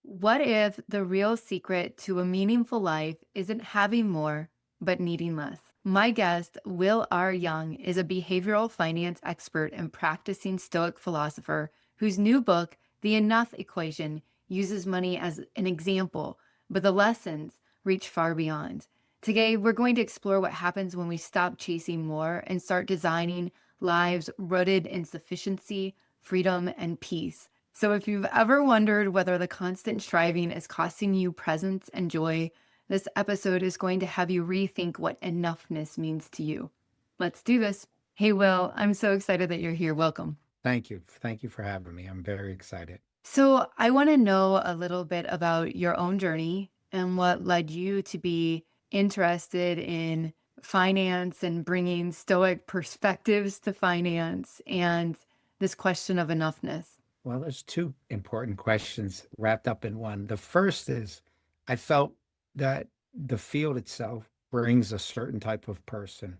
What if the real secret to a meaningful life isn't having more, but needing less? My guest, Will R. Young, is a behavioral finance expert and practicing Stoic philosopher whose new book, The Enough Equation, uses money as an example, but the lessons reach far beyond. Today, we're going to explore what happens when we stop chasing more and start designing lives rooted in sufficiency, freedom, and peace. So, if you've ever wondered whether the constant striving is costing you presence and joy, this episode is going to have you rethink what enoughness means to you. Let's do this. Hey, Will, I'm so excited that you're here. Welcome. Thank you. Thank you for having me. I'm very excited. So, I want to know a little bit about your own journey and what led you to be interested in finance and bringing Stoic perspectives to finance and this question of enoughness. Well, there's two important questions wrapped up in one. The first is I felt that the field itself brings a certain type of person.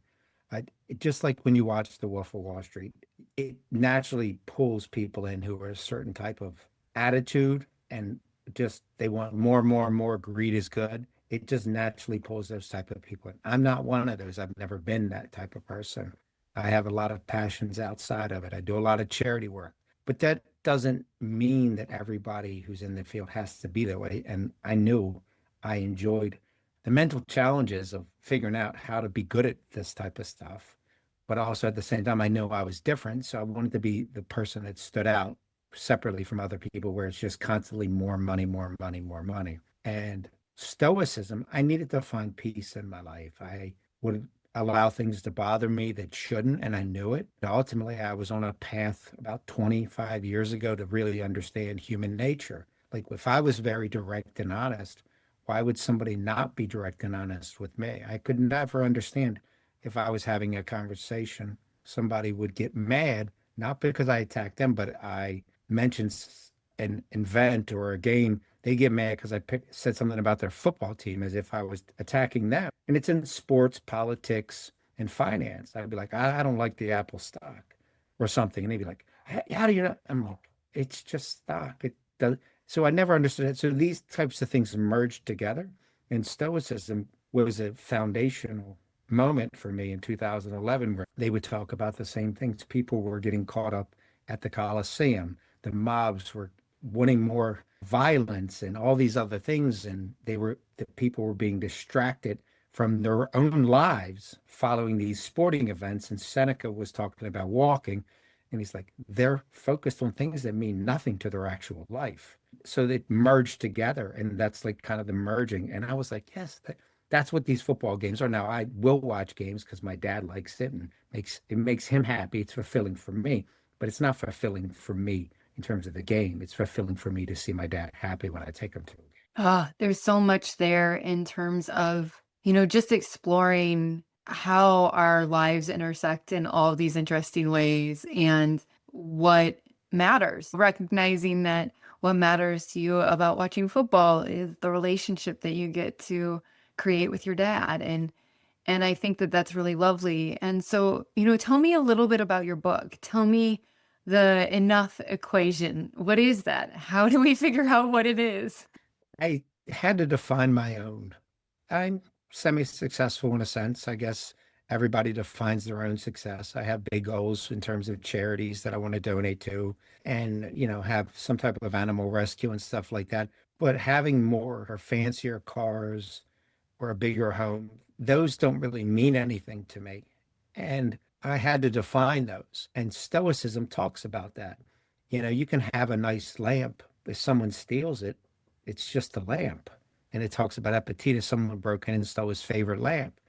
Just like when you watch The Wolf of Wall Street, it naturally pulls people in who are a certain type of attitude and just they want more, more, more. Greed is good. It just naturally pulls those type of people in. I'm not one of those. I've never been that type of person. I have a lot of passions outside of it. I do a lot of charity work. But that doesn't mean that everybody who's in the field has to be that way. And I knew I enjoyed the mental challenges of figuring out how to be good at this type of stuff. But also at the same time, I knew I was different. So I wanted to be the person that stood out separately from other people, where it's just constantly more money, more money, more money. And stoicism, I needed to find peace in my life. I would allow things to bother me that shouldn't, and I knew it. But ultimately, I was on a path about 25 years ago to really understand human nature. Like, if I was very direct and honest, why would somebody not be direct and honest with me? I could never understand if I was having a conversation, somebody would get mad, not because I attacked them, but I mentioned an event or a game. They get mad because said something about their football team as if I was attacking them. And it's in sports, politics, and finance. I'd be like, I don't like the Apple stock or something. And they'd be like, how do you know? I'm like, it's just stock. It does. So I never understood it. So these types of things merged together. And Stoicism was a foundational moment for me in 2011 where they would talk about the same things. People were getting caught up at the Coliseum. The mobs were wanting more violence and all these other things. And the people were being distracted from their own lives following these sporting events. And Seneca was talking about walking. And he's like, they're focused on things that mean nothing to their actual life. So they merged together. And that's like kind of the merging. And I was like, yes, that's what these football games are. Now I will watch games because my dad likes it and makes him happy. It's fulfilling for me, but it's not fulfilling for me in terms of the game. It's fulfilling for me to see my dad happy when I take him to a game. Ah, there's so much there in terms of, just exploring how our lives intersect in all these interesting ways and what matters. Recognizing that what matters to you about watching football is the relationship that you get to create with your dad. And I think that that's really lovely. And so, tell me a little bit about your book. Tell me the enough equation. What is that? How do we figure out what it is? I had to define my own. I'm semi-successful in a sense. I guess everybody defines their own success. I have big goals in terms of charities that I want to donate to and, have some type of animal rescue and stuff like that. But having more or fancier cars or a bigger home, those don't really mean anything to me. And I had to define those. And Stoicism talks about that. You can have a nice lamp. If someone steals it, it's just a lamp. And it talks about Epictetus, someone broke in and stole his favorite lamp.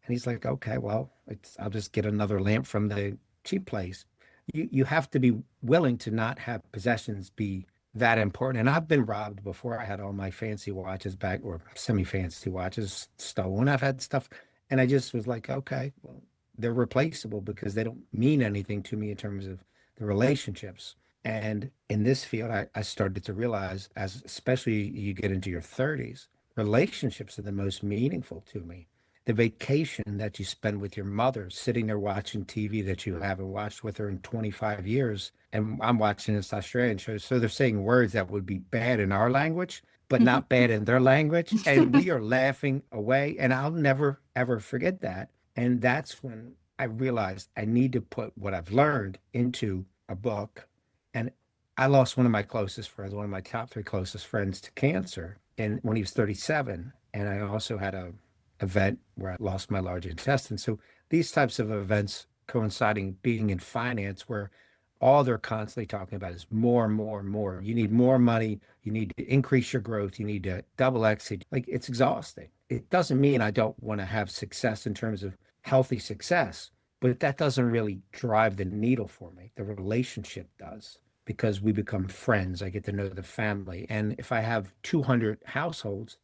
And he's like, okay, well, I'll just get another lamp from the cheap place. You have to be willing to not have possessions be that important. And I've been robbed before. I had all my fancy watches back or semi-fancy watches stolen. I've had stuff. And I just was like, okay, well, they're replaceable because they don't mean anything to me in terms of the relationships. And in this field, I started to realize, as especially you get into your 30s, relationships are the most meaningful to me. the vacation that you spend with your mother, sitting there watching TV that you haven't watched with her in 25 years. And I'm watching this Australian show. So they're saying words that would be bad in our language, but not bad in their language. And we are laughing away. And I'll never, ever forget that. And that's when I realized I need to put what I've learned into a book. And I lost one of my closest friends, one of my top three closest friends to cancer, and when he was 37. And I also had a event where I lost my large intestine. So these types of events coinciding being in finance where all they're constantly talking about is more and more and more. You need more money. You need to increase your growth. You need to double exit. Like it's exhausting. It doesn't mean I don't want to have success in terms of healthy success, but that doesn't really drive the needle for me. The relationship does because we become friends. I get to know the family. And if I have 200 households,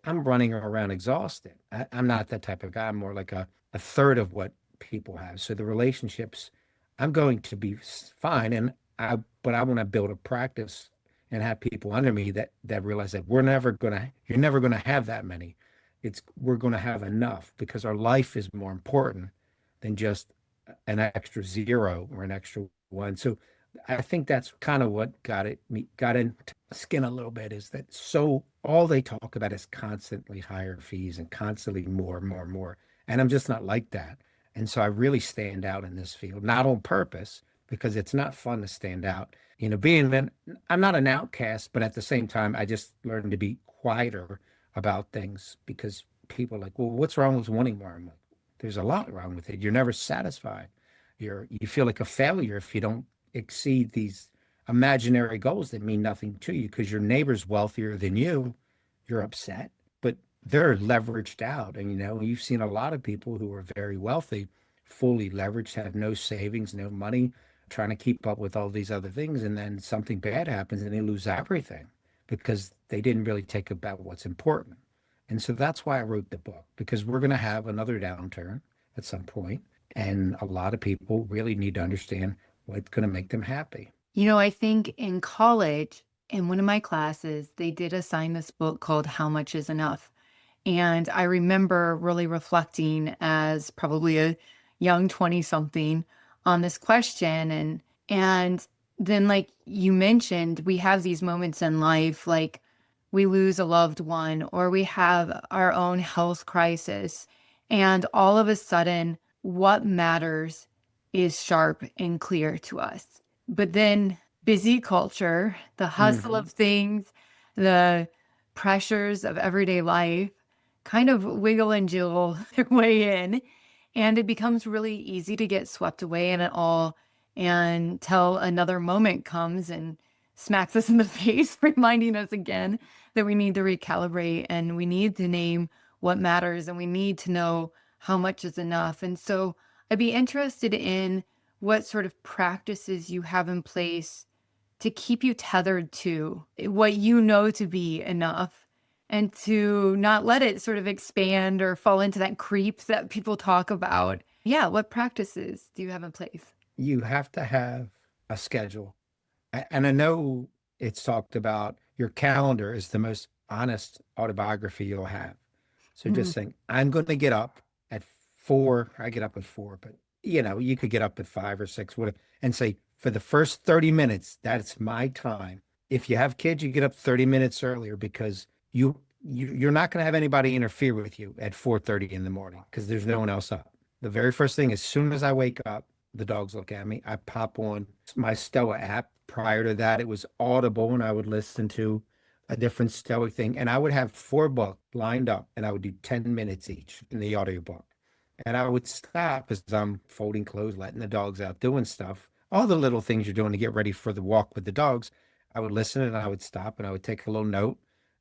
I'm running around exhausted. I'm not that type of guy. I'm more like a third of what people have. So the relationships, I'm going to be fine. But I want to build a practice and have people under me that realize that you're never gonna have that many. We're gonna have enough because our life is more important than just an extra zero or an extra one. So I think that's kind of what got into skin a little bit is that so all they talk about is constantly higher fees and constantly more, more, more. And I'm just not like that. And so I really stand out in this field, not on purpose, because it's not fun to stand out. Being that I'm not an outcast, but at the same time, I just learned to be quieter about things because people are like, well, what's wrong with wanting more? I'm like, there's a lot wrong with it. You're never satisfied. You feel like a failure if you don't exceed these imaginary goals that mean nothing to you because your neighbor's wealthier than you. You're upset, but they're leveraged out. And you've seen a lot of people who are very wealthy, fully leveraged, have no savings, no money, trying to keep up with all these other things. And then something bad happens and they lose everything because they didn't really take about what's important. And so that's why I wrote the book, because we're going to have another downturn at some point, and a lot of people really need to understand what's going to make them happy. I think in college, in one of my classes, they did assign this book called How Much Is Enough? And I remember really reflecting as probably a young 20 something on this question. And then, like you mentioned, we have these moments in life, like we lose a loved one or we have our own health crisis. And all of a sudden, what matters is sharp and clear to us. But then busy culture, the hustle Hmm. of things, the pressures of everyday life kind of wiggle and jiggle their way in. And it becomes really easy to get swept away in it all until another moment comes and smacks us in the face, reminding us again that we need to recalibrate and we need to name what matters and we need to know how much is enough. And so I'd be interested in what sort of practices you have in place to keep you tethered to what you know to be enough and to not let it sort of expand or fall into that creep that people talk about. Yeah, what practices do you have in place? You have to have a schedule. And I know it's talked about your calendar is the most honest autobiography you'll have. So just Mhm. saying, I'm going to get up at 4. I get up at 4, but you could get up at 5 or 6, whatever, and say, for the first 30 minutes, that's my time. If you have kids, you get up 30 minutes earlier because you're not going to have anybody interfere with you at 4:30 in the morning because there's no one else up. The very first thing, as soon as I wake up, the dogs look at me. I pop on my Stoa app. Prior to that, it was Audible, and I would listen to a different stoic thing. And I would have 4 books lined up and I would do 10 minutes each in the audiobook. And I would stop as I'm folding clothes, letting the dogs out, doing stuff, all the little things you're doing to get ready for the walk with the dogs. I would listen and I would stop and I would take a little note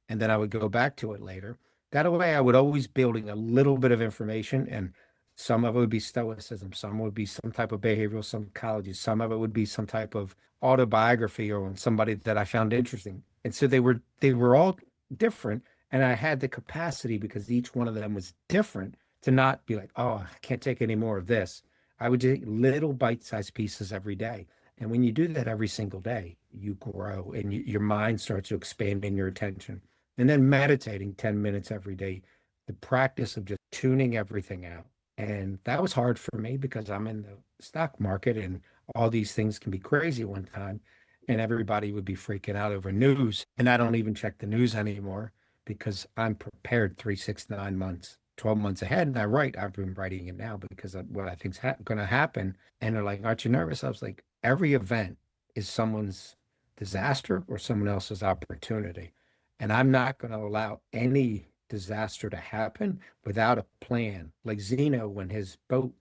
and then I would go back to it later. That way I would always building a little bit of information, and some of it would be stoicism, some would be some type of behavioral psychology, some of it would be some type of autobiography or on somebody that I found interesting. And so they were all different. And I had the capacity because each one of them was different to not be like, oh, I can't take any more of this. I would take little bite-sized pieces every day. And when you do that every single day, you grow and your mind starts to expand in your attention. And then meditating 10 minutes every day the practice of just tuning everything out. And that was hard for me because I'm in the stock market and all these things can be crazy one time. And everybody would be freaking out over news. And I don't even check the news anymore because I'm prepared 3, 6, 9 months, 12 months ahead. And I write, I've been writing it now because of what I think's going to happen. And they're like, aren't you nervous? I was like, every event is someone's disaster or someone else's opportunity. And I'm not going to allow any disaster to happen without a plan. Like Zeno, when his boat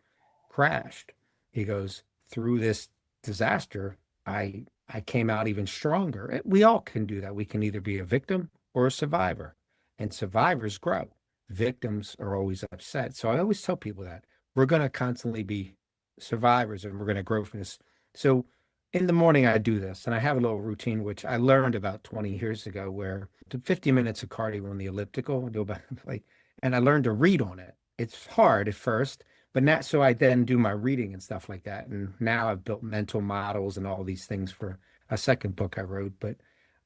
crashed, he goes, through this disaster, I came out even stronger. We all can do that. We can either be a victim or a survivor, and survivors grow. Victims are always upset. So I always tell people that we're going to constantly be survivors and we're going to grow from this. So in the morning, I do this and I have a little routine, which I learned about 20 years ago, where 50 minutes of cardio on the elliptical, do about like, and I learned to read on it. It's hard at first, but now, so I then do my reading and stuff like that. And now I've built mental models and all these things for a second book I wrote. But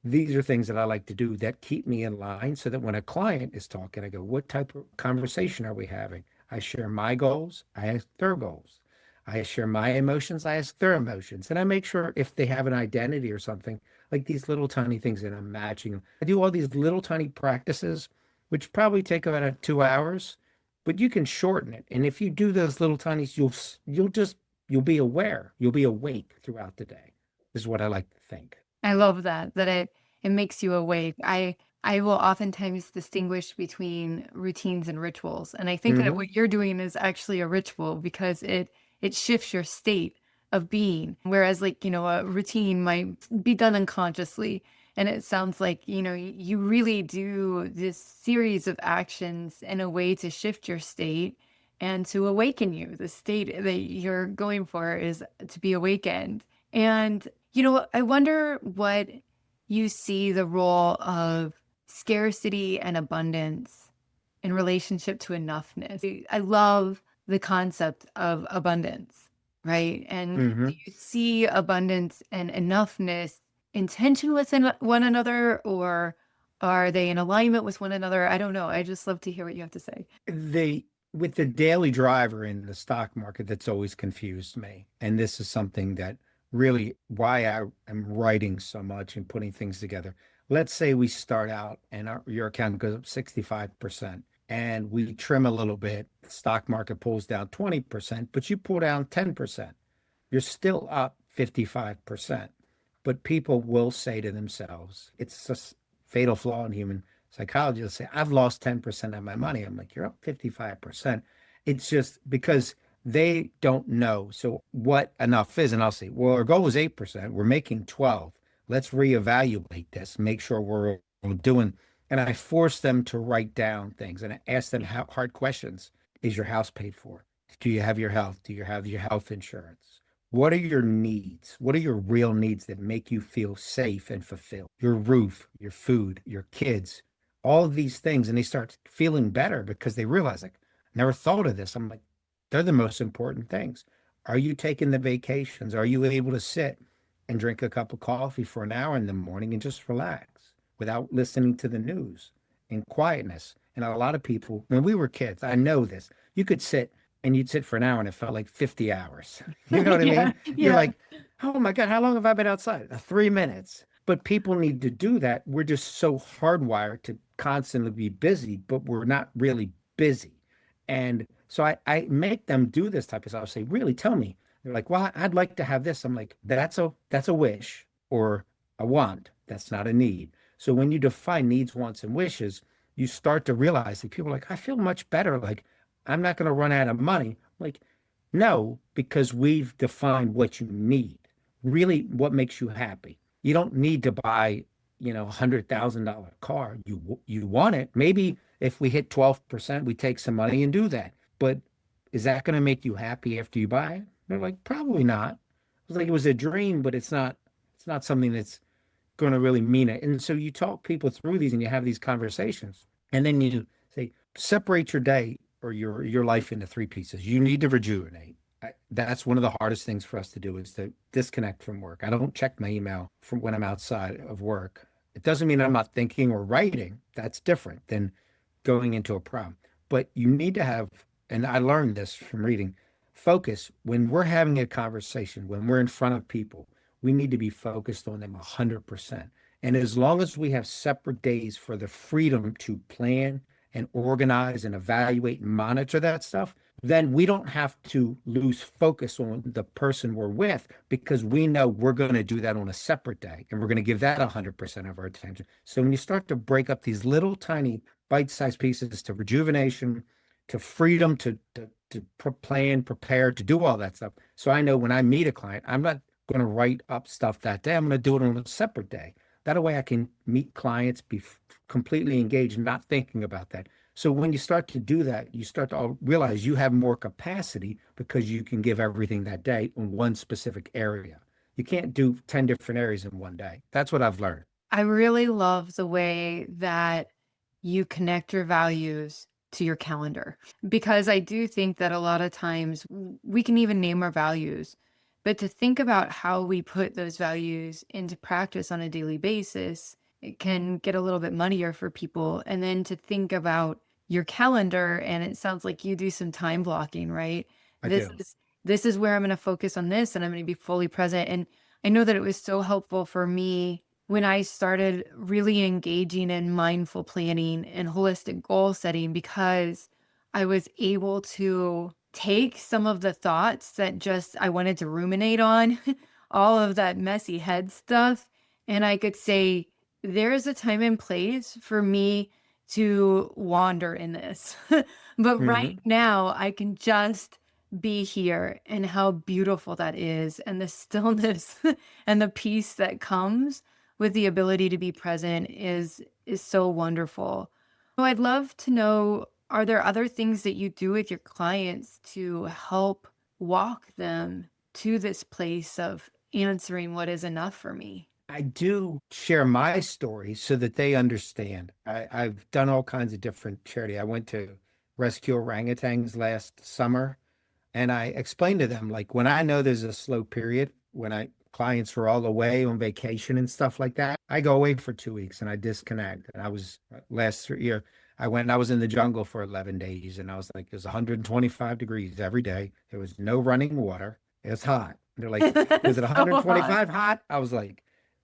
these are things that I like to do that keep me in line so that when a client is talking, I go, what type of conversation are we having? I share my goals, I ask their goals. I share my emotions, I ask their emotions. And I make sure if they have an identity or something, like these little tiny things that I'm matching them. I do all these little tiny practices, which probably take about 2 hours, but you can shorten it. And if you do those little tinies, you'll be aware, you'll be awake throughout the day, is what I like to think. I love that it makes you awake. I will oftentimes distinguish between routines and rituals. And I think that Hmm. what you're doing is actually a ritual because it shifts your state of being. Whereas like, a routine might be done unconsciously. And it sounds like, you really do this series of actions in a way to shift your state and to awaken you. The state that you're going for is to be awakened. And, I wonder what you see the role of scarcity and abundance in relationship to enoughness. I love the concept of abundance, right? And do Hmm. you see abundance and enoughness in tension with one another, or are they in alignment with one another? I don't know. I just love to hear what you have to say. They with the daily driver in the stock market, that's always confused me. And this is something that really why I am writing so much and putting things together. Let's say we start out and your account goes up 65% and we trim a little bit, the stock market pulls down 20%, but you pull down 10%. You're still up 55%. But people will say to themselves, it's a fatal flaw in human psychology. They'll say, I've lost 10% of my money. I'm like, you're up 55%. It's just because they don't know. So what enough is, and I'll say, well, our goal is 8%. We're making 12. Let's reevaluate this, make sure we're doing. And I force them to write down things and I ask them hard questions. Is your house paid for? Do you have your health? Do you have your health insurance? What are your needs? What are your real needs that make you feel safe and fulfilled? Your roof, your food, your kids, all of these things. And they start feeling better because they realize, like, never thought of this. I'm like, they're the most important things. Are you taking the vacations? Are you able to sit and drink a cup of coffee for an hour in the morning and just relax without listening to the news in quietness? And a lot of people, when we were kids, I know this, you could sit and you'd sit for an hour and it felt like 50 hours. You know what I Yeah, mean? You're yeah. like, oh my God, how long have I been outside? 3 minutes. But people need to do that. We're just so hardwired to constantly be busy, but we're not really busy. And so I make them do this type of stuff. I say, really, tell me. They're like, well, I'd like to have this. I'm like, that's a wish or a want. That's not a need. So when you define needs, wants, and wishes, you start to realize that people are like, I feel much better. Like, I'm not going to run out of money. Like, no, because we've defined what you need. Really, what makes you happy. You don't need to buy, $100,000 car. You want it. Maybe if we hit 12%, we take some money and do that. But is that going to make you happy after you buy it? They're like, probably not. It was like it was a dream, but it's not something that's going to really mean it. And so you talk people through these and you have these conversations. And then you say, separate your day or your life into three pieces. You need to rejuvenate. That's one of the hardest things for us to do is to disconnect from work. I don't check my email from when I'm outside of work. It doesn't mean I'm not thinking or writing. That's different than going into a problem. But you need to have, and I learned this from reading, focus when we're having a conversation, when we're in front of people, we need to be focused on them 100%. And as long as we have separate days for the freedom to plan and organize and evaluate and monitor that stuff, then we don't have to lose focus on the person we're with because we know we're going to do that on a separate day and we're going to give that 100% of our attention. So when you start to break up these little tiny bite-sized pieces to rejuvenation, to freedom, to plan, prepare, to do all that stuff. So I know when I meet a client, I'm not going to write up stuff that day. I'm going to do it on a separate day. That way I can meet clients, be completely engaged, not thinking about that. So when you start to do that, you start to realize you have more capacity because you can give everything that day in one specific area. You can't do 10 different areas in one day. That's what I've learned. I really love the way that you connect your values to your calendar because I do think that a lot of times we can even name our values, but to think about how we put those values into practice on a daily basis, it can get a little bit muddier for people. And then to think about your calendar, and it sounds like you do some time blocking, right? I This do. is this is where I'm going to focus on this and I'm going to be fully present. And I know that it was so helpful for me when I started really engaging in mindful planning and holistic goal setting because I was able to take some of the thoughts that just I wanted to ruminate on, all of that messy head stuff, and I could say, there is a time and place for me to wander in this. But right Hmm. now, I can just be here and how beautiful that is, and the stillness and the peace that comes with the ability to be present is so wonderful. So I'd love to know, are there other things that you do with your clients to help walk them to this place of answering what is enough for me? I do share my story so that they understand. I've done all kinds of different charity. I went to rescue orangutans last summer. And I explained to them, like, when I know there's a slow period, when I clients are all away on vacation and stuff like that, I go away for 2 weeks and I disconnect. And I was last year, I went and I was in the jungle for 11 days and I was like, it was 125 degrees every day. There was no running water. It was hot. They're like, was it So hot. 125 hot? I was like,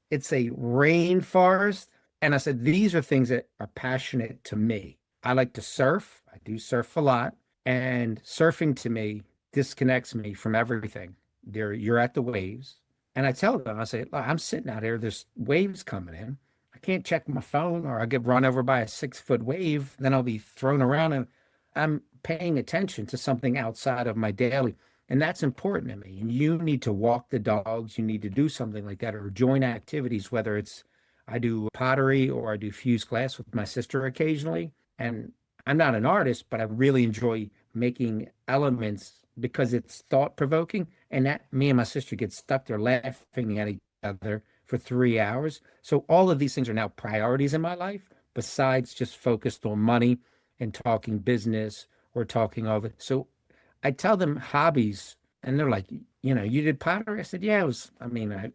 it's a rainforest. And I said, these are things that are passionate to me. I like to surf. I do surf a lot. And surfing to me disconnects me from everything. You're at the waves. And I tell them, I say, "Look, I'm sitting out here, there's waves coming in. I can't check my phone or I'll get run over by a 6 foot wave. Then I'll be thrown around and I'm paying attention to something outside of my daily. And that's important to me. And you need to walk the dogs. You need to do something like that or join activities, whether it's I do pottery or I do fused glass with my sister occasionally. And I'm not an artist, but I really enjoy making elements because it's thought provoking. And that me and my sister get stuck there laughing at each other for 3 hours. So all of these things are now priorities in my life, besides just focused on money and talking business or talking over. So I tell them hobbies, and they're like, you did pottery? I said, yeah, it was, I mean, I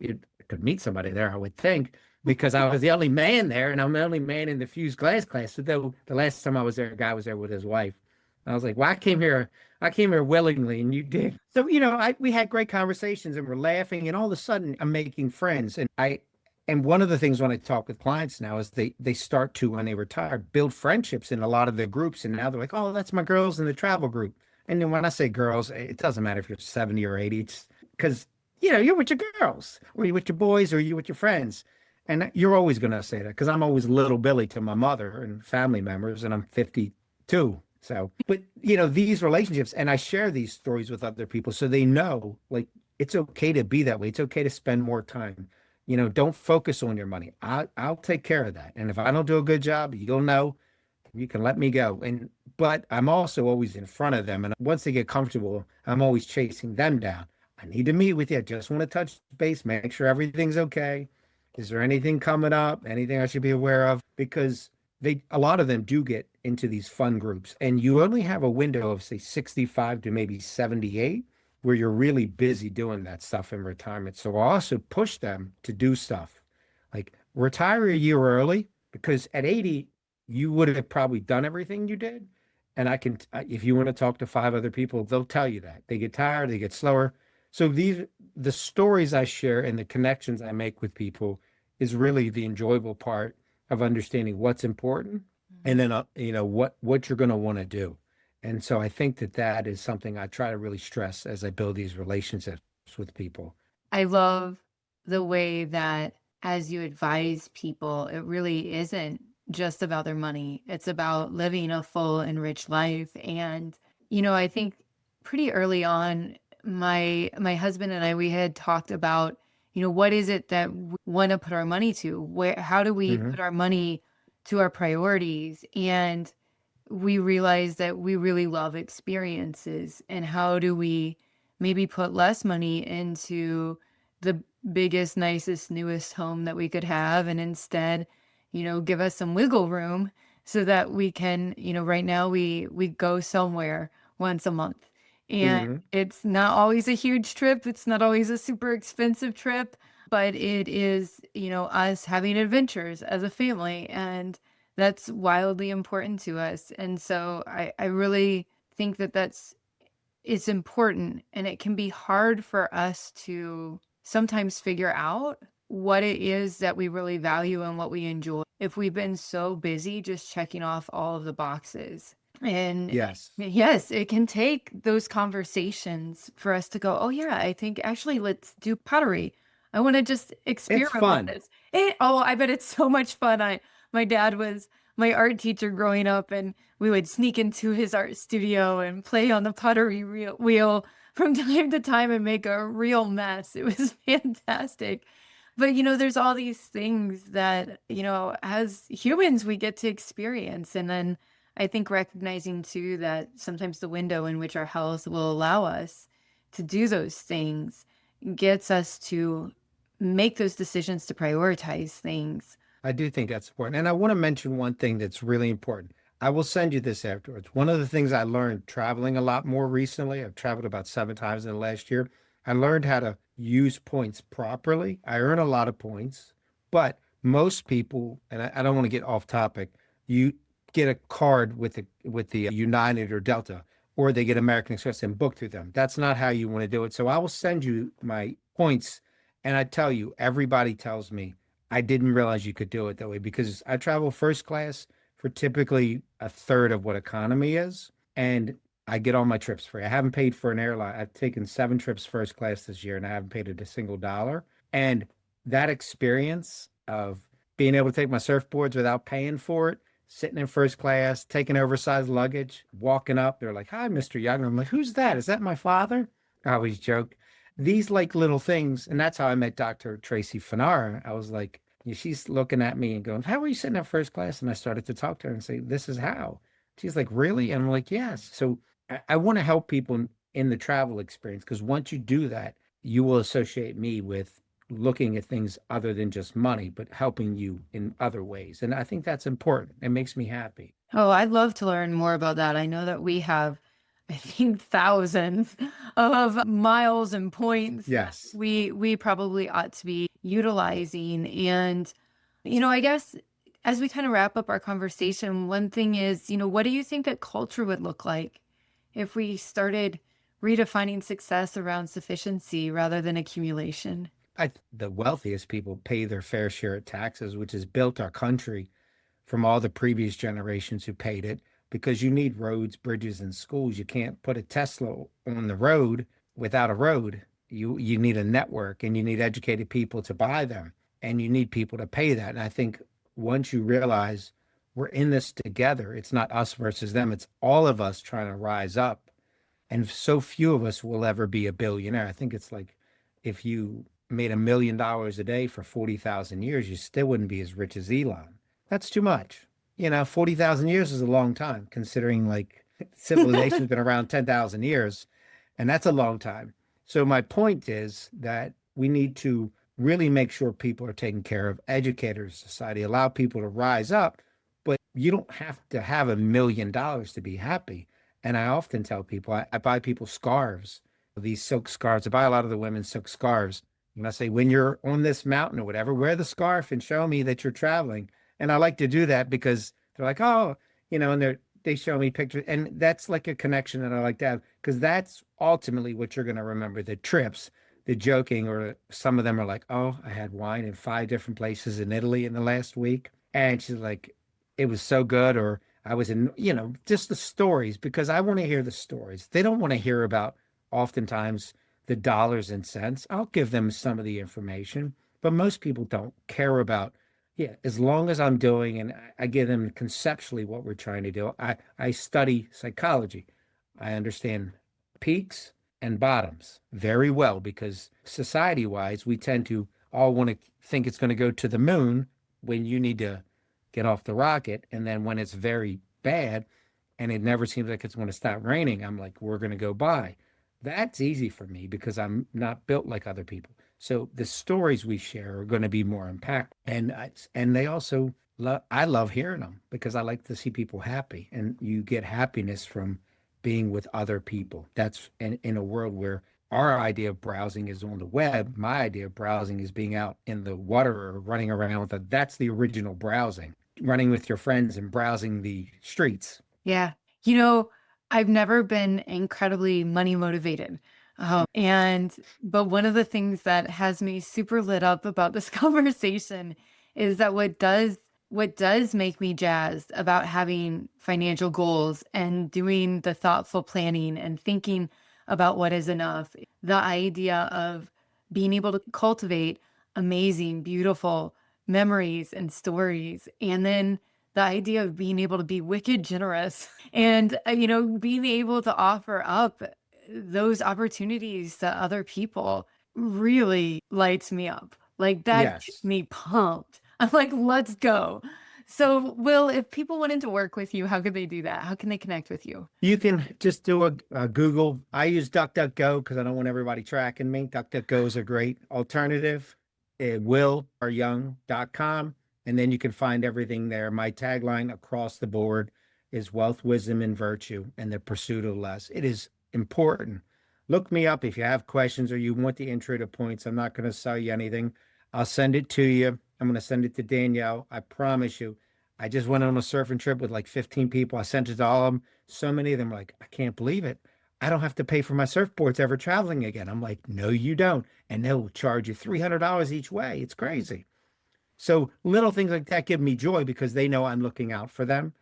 could meet somebody there, I would think, because I was the only man there, and I'm the only man in the fused glass class. So the last time I was there, a guy was there with his wife. And I was like, well, I came here willingly, and you did. So, we had great conversations and we're laughing, and all of a sudden I'm making friends. And one of the things when I talk with clients now is they start to, when they retire, build friendships in a lot of the groups. And now they're like, oh, that's my girls in the travel group. And then when I say girls, it doesn't matter if you're 70 or 80. It's because, you're with your girls, or you're with your boys, or you're with your friends. And you're always going to say that because I'm always little Billy to my mother and family members, and I'm 52. So, but, these relationships, and I share these stories with other people so they know, like, it's okay to be that way. It's okay to spend more time. Don't focus on your money. I'll take care of that. And if I don't do a good job, you'll know you can let me go. But I'm also always in front of them. And once they get comfortable, I'm always chasing them down. I need to meet with you. I just want to touch base, make sure everything's okay. Is there anything coming up? Anything I should be aware of? Because a lot of them do get into these fun groups, and you only have a window of say 65 to maybe 78 where you're really busy doing that stuff in retirement. So I also push them to do stuff like retire a year early because at 80, you would have probably done everything you did. And if you want to talk to five other people, they'll tell you that they get tired, they get slower. So the stories I share and the connections I make with people is really the enjoyable part of understanding what's important, and then what you're going to want to do. And so I think that that is something I try to really stress as I build these relationships with people. I love the way that as you advise people, it really isn't just about their money. It's about living a full and rich life. And, I think pretty early on, my husband and I, we had talked about, what is it that we want to put our money to? How do we Hmm. put our money to our priorities? And we realize that we really love experiences, and how do we maybe put less money into the biggest, nicest, newest home that we could have, and instead, give us some wiggle room so that we can, right now we go somewhere once a month. And Hmm. it's not always a huge trip, it's not always a super expensive trip, but it is, us having adventures as a family, and that's wildly important to us. And so I really think that it's important, and it can be hard for us to sometimes figure out what it is that we really value and what we enjoy if we've been so busy just checking off all of the boxes. And Yes. yes, it can take those conversations for us to go, oh, yeah, I think actually let's do pottery. I want to just It's experiment with fun. this. Oh, I bet it's so much fun. My dad was my art teacher growing up, and we would sneak into his art studio and play on the pottery wheel from time to time and make a real mess. It was fantastic. But there's all these things that, as humans we get to experience. And then I think recognizing too that sometimes the window in which our health will allow us to do those things gets us to make those decisions to prioritize things. I do think that's important. And I want to mention one thing that's really important. I will send you this afterwards. One of the things I learned traveling a lot more recently, I've traveled about 7 times in the last year. I learned how to use points properly. I earn a lot of points, but most people, and I don't want to get off topic, you get a card with the United or Delta, or they get American Express and book through them. That's not how you want to do it. So I will send you my points, and I tell you, everybody tells me I didn't realize you could do it that way because I travel first class for typically a third of what economy is. And I get all my trips free. I haven't paid for an airline. I've taken 7 trips first class this year and I haven't paid a single dollar. And that experience of being able to take my surfboards without paying for it, sitting in first class, taking oversized luggage, walking up, they're like, "Hi, Mr. Young." I'm like, "Who's that? Is that my father?" I always joke these like little things. And that's how I met Dr. Tracy Fanara. I was like, she's looking at me and going, "How are you sitting at first class?" And I started to talk to her and say, "This is how." She's like, "Really?" And I'm like, "Yes." So I want to help people in the travel experience because once you do that, you will associate me with looking at things other than just money, but helping you in other ways. And I think that's important. It makes me happy. Oh, I'd love to learn more about that. I know that we have, I think, thousands of miles and points that Yes. we probably ought to be utilizing. And, I guess as we kind of wrap up our conversation, one thing is, what do you think that culture would look like if we started redefining success around sufficiency rather than accumulation? The wealthiest people pay their fair share of taxes, which has built our country from all the previous generations who paid it because you need roads, bridges, and schools. You can't put a Tesla on the road without a road. You need a network and you need educated people to buy them and you need people to pay that. And I think once you realize we're in this together, it's not us versus them, it's all of us trying to rise up and so few of us will ever be a billionaire. I think it's like if you made $1 million a day for 40,000 years, you still wouldn't be as rich as Elon. That's too much. 40,000 years is a long time considering like civilization's been around 10,000 years, and that's a long time. So my point is that we need to really make sure people are taken care of, educators, society, allow people to rise up, but you don't have to have $1 million to be happy. And I often tell people, I buy people scarves, these silk scarves. I buy a lot of the women's silk scarves. And I say, when you're on this mountain or whatever, wear the scarf and show me that you're traveling. And I like to do that because They're like, oh, and they show me pictures, and that's like a connection that I like to have because that's ultimately what you're going to remember: the trips, the joking, or some of them are like, oh, I had wine in 5 different places in Italy in the last week, and she's like, it was so good, or I was in, just the stories because I want to hear the stories. They don't want to hear about oftentimes the dollars and cents. I'll give them some of the information, but most people don't care about, yeah, as long as I'm doing and I give them conceptually what we're trying to do. I study psychology. I understand peaks and bottoms very well because society wise, we tend to all want to think it's going to go to the moon when you need to get off the rocket. And then when it's very bad and it never seems like it's going to stop raining, I'm like, we're going to go by. That's easy for me because I'm not built like other people. So the stories we share are going to be more impactful. And they also I love hearing them because I like to see people happy, and you get happiness from being with other people. That's in a world where our idea of browsing is on the web. My idea of browsing is being out in the water or running around with that's the original browsing, running with your friends and browsing the streets. Yeah. You know, I've never been incredibly money motivated. But one of the things that has me super lit up about this conversation is that what does make me jazzed about having financial goals and doing the thoughtful planning and thinking about what is enough, the idea of being able to cultivate amazing, beautiful memories and stories, and then the idea of being able to be wicked generous and, being able to offer up those opportunities to other people really lights me up. Like, that gets Yes. me pumped. I'm like, "Let's go." So, Will, if people wanted to work with you, how could they do that? How can they connect with you? You can just do a Google. I use DuckDuckGo because I don't want everybody tracking me. DuckDuckGo is a great alternative. Wilryoung.com. And then you can find everything there. My tagline across the board is wealth, wisdom, and virtue, and the pursuit of less. It is important. Look me up if you have questions or you want the intro to points. I'm not going to sell you anything. I'll send it to you. I'm going to send it to Danielle. I promise you. I just went on a surfing trip with like 15 people. I sent it to all of them. So many of them are like, I can't believe it. I don't have to pay for my surfboards ever traveling again. I'm like, no, you don't. And they'll charge you $300 each way. It's crazy. So little things like that give me joy because they know I'm looking out for them.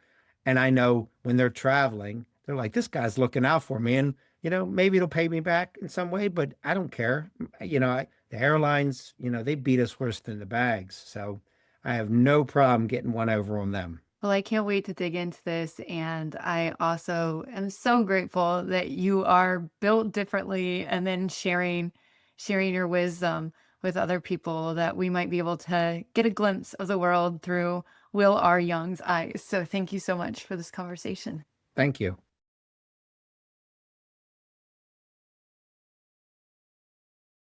And I know when they're traveling, they're like, this guy's looking out for me. And, maybe it'll pay me back in some way, but I don't care. The airlines, they beat us worse than the bags. So I have no problem getting one over on them. Well, I can't wait to dig into this. And I also am so grateful that you are built differently and then sharing your wisdom with other people that we might be able to get a glimpse of the world through Will R. Young's eyes. So thank you so much for this conversation. Thank you.